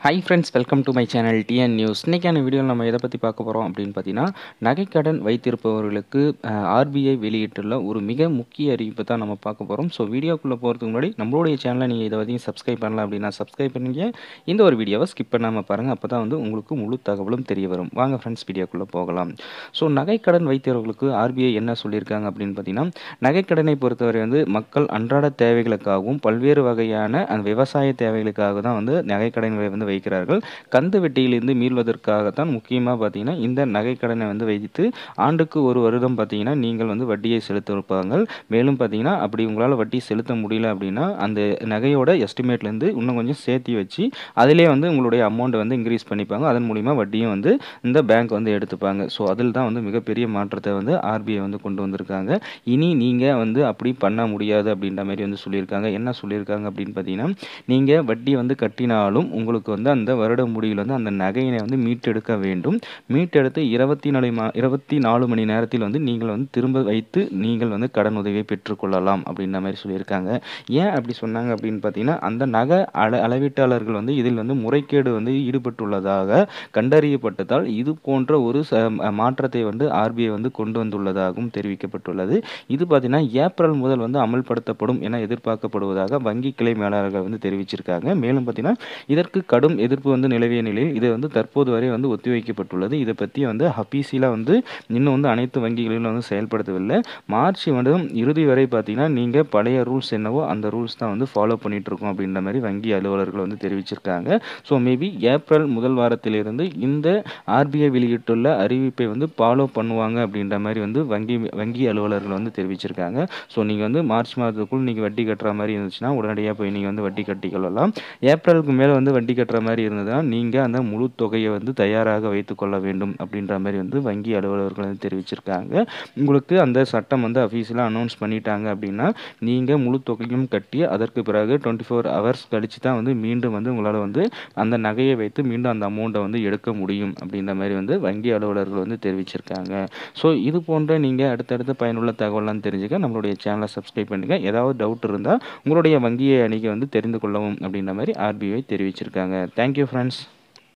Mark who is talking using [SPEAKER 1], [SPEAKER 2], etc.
[SPEAKER 1] Hi friends, welcome to my channel TN news. இன்றைக்கான வீடியோவில் நம்ம எதை பற்றி பார்க்க போகிறோம் அப்படின்னு பார்த்தீங்கன்னா, நகைக்கடன் வைத்திருப்பவர்களுக்கு ஆர்பிஐ வெளியிட்டுள்ள ஒரு மிக முக்கிய அறிவிப்பை தான் நம்ம பார்க்க போகிறோம். ஸோ வீடியோக்குள்ளே போகிறதுக்கு முன்னாடி நம்மளுடைய சேனலை நீங்கள் இதை பற்றி சப்ஸ்கிரைப் பண்ணலாம் அப்படின்னா சப்ஸ்கிரைப் பண்ணிங்க. இந்த ஒரு வீடியோவை ஸ்கிப் பண்ணாமல் பாருங்கள், அப்போ தான் வந்து உங்களுக்கு முழு தகவலும் தெரிய வரும். வாங்க ஃப்ரெண்ட்ஸ், வீடியோக்குள்ளே போகலாம். ஸோ நகைக்கடன் வைத்திருப்பவர்களுக்கு ஆர்பிஐ என்ன சொல்லியிருக்காங்க அப்படின்னு பார்த்தீங்கன்னா, நகைக்கடனை பொறுத்தவரை வந்து மக்கள் அன்றாட தேவைகளுக்காகவும் பல்வேறு வகையான அந்த விவசாய தேவைகளுக்காக தான் வந்து நகைக்கடன்களை வந்து வைக்கிறார்கள். கந்து வட்டியிலிருந்து மீள்வதற்காகத்தான் முக்கியமாக பார்த்தீங்கன்னா இந்த நகைக்கடனை வந்து வைத்து ஆண்டுக்கு ஒரு வருடம் பார்த்தீங்கன்னா நீங்கள் வந்து வட்டியை செலுத்திருப்பாங்க. மேலும் பார்த்தீங்கன்னா அப்படி உங்களால் வட்டி செலுத்த முடியல அப்படின்னா அந்த நகையோட எஸ்டிமேட்லேருந்து இன்னும் கொஞ்சம் சேர்த்தி வச்சு அதிலே வந்து உங்களுடைய அமௌண்ட்டை வந்து இன்க்ரீஸ் பண்ணிப்பாங்க. அதன் மூலிமா வட்டியும் வந்து இந்த பேங்க் வந்து எடுத்துப்பாங்க. ஸோ அதில் தான் வந்து மிகப்பெரிய மாற்றத்தை வந்து ஆர்பிஐ வந்து கொண்டு வந்திருக்காங்க. இனி நீங்கள் வந்து அப்படி பண்ண முடியாது அப்படின்ற மாதிரி வந்து சொல்லியிருக்காங்க. என்ன சொல்லியிருக்காங்க அப்படின்னு பார்த்தீங்கன்னா, நீங்கள் வட்டி வந்து கட்டினாலும் உங்களுக்கு வந்து அந்த வருட முடிவில் வந்து அந்த நகையினை வந்து மீட்டெடுக்க வேண்டும். மீட்டெடுத்து 24 மணி நேரத்தில் வந்து நீங்கள் வந்து திரும்ப வைத்து நீங்கள் வந்து கடன் உதவியை பெற்றுக்கொள்ளலாம் அப்படின்ற மாதிரி சொல்லியிருக்காங்க. ஏன் அப்படி சொன்னாங்க அப்படின்னு பார்த்தீங்கன்னா, அந்த நகை அளவீட்டாளர்கள் வந்து இதில் வந்து முறைகேடு வந்து ஈடுபட்டுள்ளதாக கண்டறியப்பட்டதால் இது போன்ற ஒரு மாற்றத்தை வந்து ஆர்பிஐ வந்து கொண்டு வந்துள்ளதாகவும் தெரிவிக்கப்பட்டுள்ளது. இது பார்த்தீங்கன்னா ஏப்ரல் முதல் வந்து அமல்படுத்தப்படும் என எதிர்பார்க்கப்படுவதாக வங்கி கிளை மேலாளர்கள் வந்து தெரிவிச்சிருக்காங்க. மேலும் பார்த்தீங்கன்னா இதற்கு கடும் எதிர்ப்பு வந்து நிலவிய நிலையில் இது வந்து தற்போது வரை வந்து ஒத்திவைக்கப்பட்டுள்ளது. இதை பற்றி வந்து அபிஷியலாக வந்து இன்னும் வந்து அனைத்து வங்கிகளிலும் வந்து செயல்படுத்தவில்லை. மார்ச் மாதம் இறுதி வரை பார்த்தீங்கன்னா நீங்கள் பழைய ரூல்ஸ் என்னவோ அந்த ரூல்ஸ் தான் வந்து ஃபாலோ பண்ணிட்டு இருக்கோம் அப்படின்ற மாதிரி வங்கி அலுவலர்கள் வந்து தெரிவிச்சிருக்காங்க. ஸோ மேபி ஏப்ரல் முதல் வாரத்திலிருந்து இந்த ஆர்பிஐ வெளியிட்டுள்ள அறிவிப்பை வந்து ஃபாலோ பண்ணுவாங்க அப்படின்ற மாதிரி வந்து வங்கி அலுவலர்கள் வந்து தெரிவிச்சிருக்காங்க. ஸோ நீங்கள் வந்து மார்ச் மாதத்துக்குள் நீங்கள் வட்டி கட்டுற மாதிரி இருந்துச்சுன்னா உடனடியாக போய் நீங்கள் வந்து வட்டி கட்டிக்கொள்ளலாம். ஏப்ரலுக்கு மேலே வந்து வட்டி கட்டுற மாதிரி இருந்ததுன்னா நீங்கள் அந்த முழு தொகையை வந்து தயாராக வைத்துக்கொள்ள வேண்டும் அப்படின்ற மாதிரி வந்து வங்கி அலுவலர்கள் வந்து தெரிவிச்சிருக்காங்க. உங்களுக்கு அந்த சட்டம் வந்து அஃபீஷியலாக அனௌன்ஸ் பண்ணிட்டாங்க அப்படின்னா நீங்கள் முழு தொகையும் கட்டி அதற்கு பிறகு 24 ஹவர்ஸ் கழித்து தான் வந்து மீண்டும் வந்து உங்களால் வந்து அந்த நகையை வைத்து மீண்டும் அந்த அமௌண்ட்டை வந்து எடுக்க முடியும் அப்படின்ற மாதிரி வந்து வங்கி அலுவலர்கள் வந்து தெரிவிச்சிருக்காங்க. ஸோ இது போன்ற நீங்கள் அடுத்தடுத்த பயனுள்ள தகவலாம் தெரிஞ்சுக்க நம்மளுடைய சேனலை சப்ஸ்கிரைப் பண்ணுங்கள். ஏதாவது டவுட் இருந்தால் உங்களுடைய வங்கியை அணுகி வந்து தெரிந்து கொள்ளவும் அப்படின்ற மாதிரி ஆர்பிஐ தெரிவிச்சிருக்காங்க. Thank you friends.